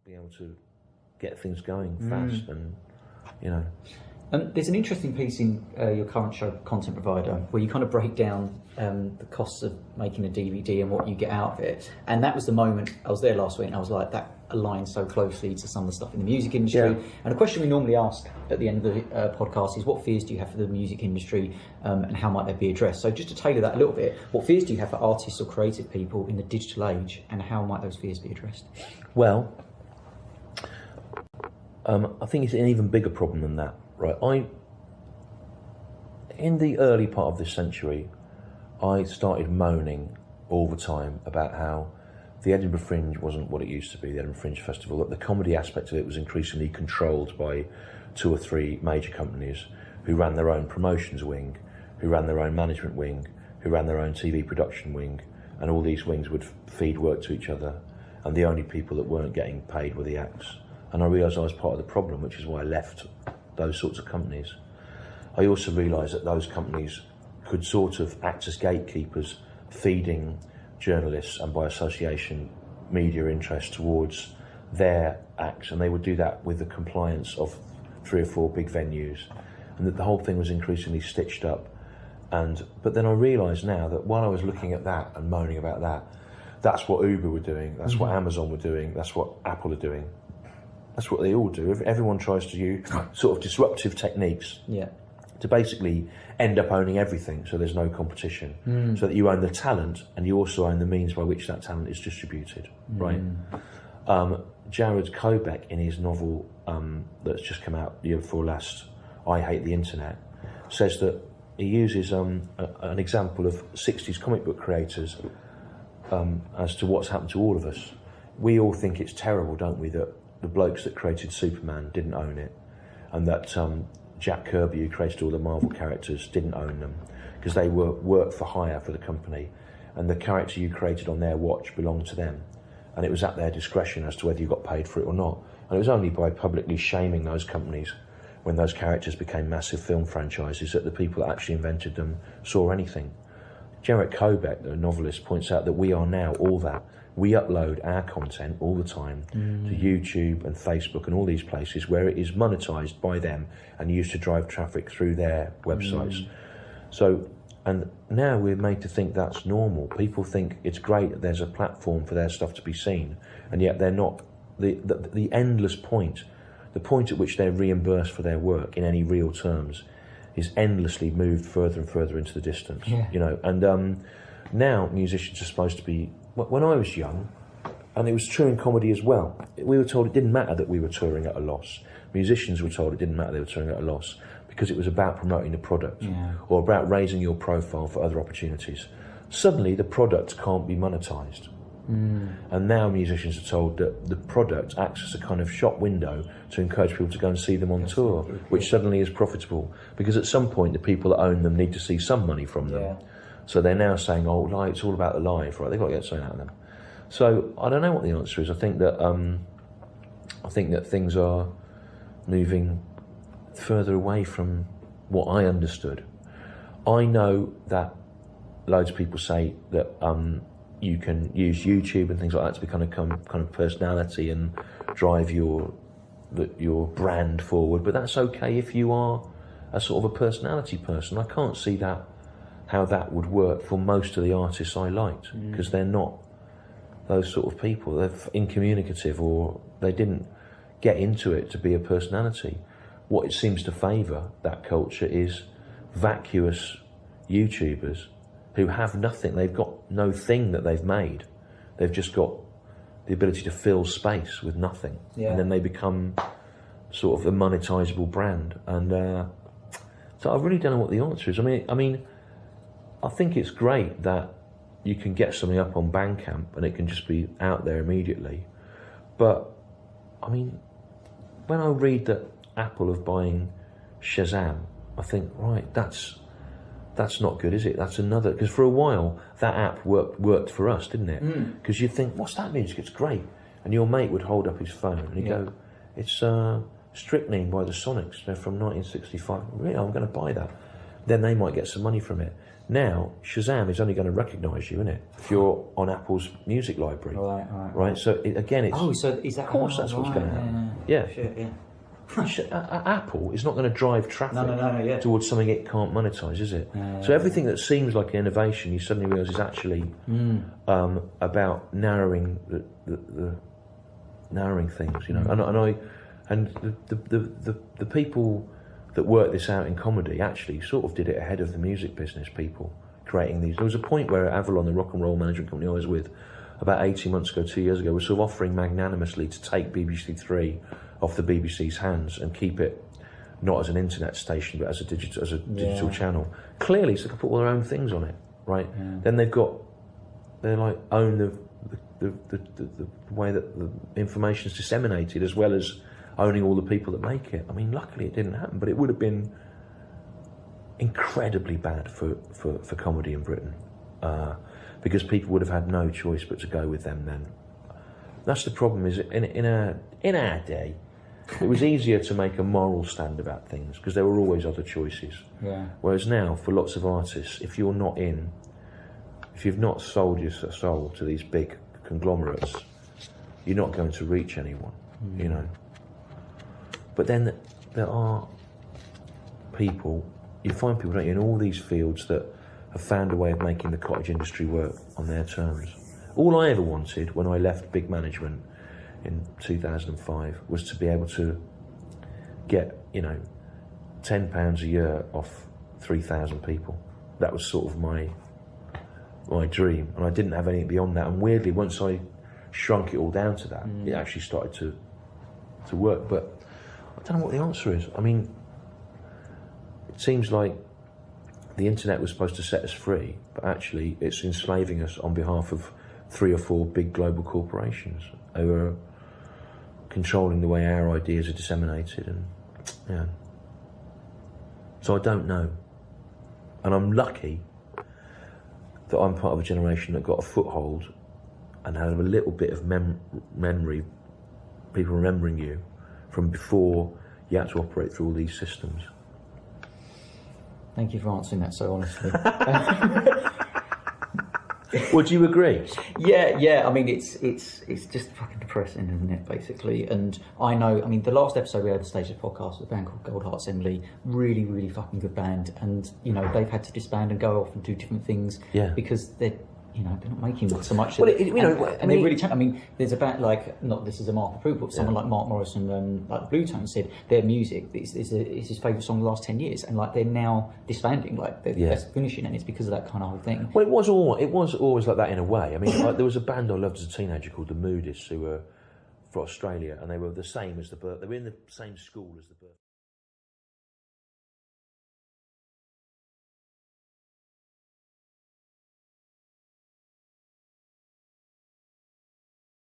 be able to get things going fast, and you know. There's an interesting piece in your current show, Content Provider, where you kind of break down the costs of making a DVD and what you get out of it. And that was the moment, I was there last week, and I was like, that aligns so closely to some of the stuff in the music industry. Yeah. And a question we normally ask at the end of the podcast is, what fears do you have for the music industry, and how might they be addressed? So just to tailor that a little bit, what fears do you have for artists or creative people in the digital age, and how might those fears be addressed? Well, I think it's an even bigger problem than that. Right, in the early part of this century, I started moaning all the time about how the Edinburgh Fringe wasn't what it used to be, the Edinburgh Fringe Festival, that the comedy aspect of it was increasingly controlled by 2 or 3 major companies who ran their own promotions wing, who ran their own management wing, who ran their own TV production wing, and all these wings would feed work to each other, and the only people that weren't getting paid were the acts. And I realised I was part of the problem, which is why I left those sorts of companies. I also realised that those companies could sort of act as gatekeepers, feeding journalists and by association media interest towards their acts, and they would do that with the compliance of 3 or 4 big venues, and that the whole thing was increasingly stitched up. But then I realised now that while I was looking at that and moaning about that, that's what Uber were doing, that's what Amazon were doing, that's what Apple are doing. That's what they all do. Everyone tries to use sort of disruptive techniques to basically end up owning everything, so there's no competition, so that you own the talent and you also own the means by which that talent is distributed, right? Jared Kobeck, in his novel that's just come out the year before last, I Hate the Internet, says that he uses an example of 60s comic book creators as to what's happened to all of us. We all think it's terrible, don't we, that the blokes that created Superman didn't own it, and that Jack Kirby, who created all the Marvel characters, didn't own them because they were work for hire for the company, and the character you created on their watch belonged to them, and it was at their discretion as to whether you got paid for it or not. And it was only by publicly shaming those companies when those characters became massive film franchises that the people that actually invented them saw anything. Jared Kobeck, the novelist, points out that we are now all that. We upload our content all the time to YouTube and Facebook and all these places where it is monetized by them and used to drive traffic through their websites. So, and now we're made to think that's normal. People think it's great that there's a platform for their stuff to be seen, and yet they're not. The endless point, the point at which they're reimbursed for their work in any real terms, is endlessly moved further and further into the distance. You know, and now musicians are supposed to be. When I was young, and it was true in comedy as well, we were told it didn't matter that we were touring at a loss. Musicians were told it didn't matter they were touring at a loss because it was about promoting the product or about raising your profile for other opportunities. Suddenly the product can't be monetized. And now musicians are told that the product acts as a kind of shop window to encourage people to go and see them on tour, which suddenly is profitable because at some point the people that own them need to see some money from them. So they're now saying, oh, it's all about the live, right? They've got to get something out of them. So I don't know what the answer is. I think that things are moving further away from what I understood. I know that loads of people say that you can use YouTube and things like that to become kind of personality and drive your brand forward. But that's okay if you are a sort of a personality person. I can't see how that would work for most of the artists I liked, because they're not those sort of people. They're incommunicative, or they didn't get into it to be a personality. What it seems to favour, that culture, is vacuous YouTubers who have nothing. They've got no thing that they've made. They've just got the ability to fill space with nothing. And then they become sort of a monetizable brand. And so I really don't know what the answer is. I mean, I think it's great that you can get something up on Bandcamp and it can just be out there immediately. But, I mean, when I read that Apple are buying Shazam, I think, right, that's not good, is it? That's another, because for a while that app worked for us, didn't it? Because you'd think, what's that music? It's great. And your mate would hold up his phone and he'd go, it's Strychnine by the Sonics, they're from 1965. Really, I'm going to buy that. Then they might get some money from it. Now, Shazam is only going to recognise you, isn't it? If you're on Apple's music library. Right. So, again, it's... Oh, so is that... Of course that's what's going to happen. Yeah. Shit, yeah. Apple is not going to drive traffic towards something it can't monetize, is it? So everything that seems like an innovation, you suddenly realise is actually about narrowing narrowing things, you know. And the people that worked this out in comedy actually sort of did it ahead of the music business people creating these. There was a point where Avalon, the rock and roll management company I was with, about 18 months ago, 2 years ago, was sort of offering magnanimously to take BBC Three off the BBC's hands and keep it not as an internet station but as a digital channel. Clearly, so they can put all their own things on it, right? Then they like own the way that the information is disseminated, as well as owning all the people that make it. I mean, luckily it didn't happen, but it would have been incredibly bad for comedy in Britain, because people would have had no choice but to go with them then. That's the problem, is in our day, it was easier to make a moral stand about things because there were always other choices. Whereas now, for lots of artists, if you've not sold your soul to these big conglomerates, you're not going to reach anyone, you know. But then there are people, you find people, don't you, in all these fields that have found a way of making the cottage industry work on their terms. All I ever wanted when I left big management in 2005 was to be able to get, you know, £10 a year off 3,000 people. That was sort of my dream, and I didn't have anything beyond that. And weirdly, once I shrunk it all down to that, it actually started to work. But I don't know what the answer is. I mean, it seems like the internet was supposed to set us free, but actually it's enslaving us on behalf of 3 or 4 big global corporations who are controlling the way our ideas are disseminated. And yeah, so I don't know, and I'm lucky that I'm part of a generation that got a foothold and had a little bit of memory, people remembering you from before you had to operate through all these systems. Thank you for answering that so honestly. Would you agree? Yeah. I mean, it's just fucking depressing, isn't it? Basically, and I know. I mean, the last episode we had the Stages podcast with a band called Gold Heart Assembly, really, really fucking good band, and you know they've had to disband and go off and do different things because they're not making so much. Well, they really. I mean, there's a band like, not this is a mark of approval, but someone like Mark Morrison and like Blue Tone said their music is his favourite song of the last 10 years, and like they're now disbanding, like they're finishing, and it's because of that kind of whole thing. Well, it was always like that in a way. I mean, there was a band I loved as a teenager called the Moodists, who were from Australia, and they were the same as the Birth. They were in the same school as the Birth.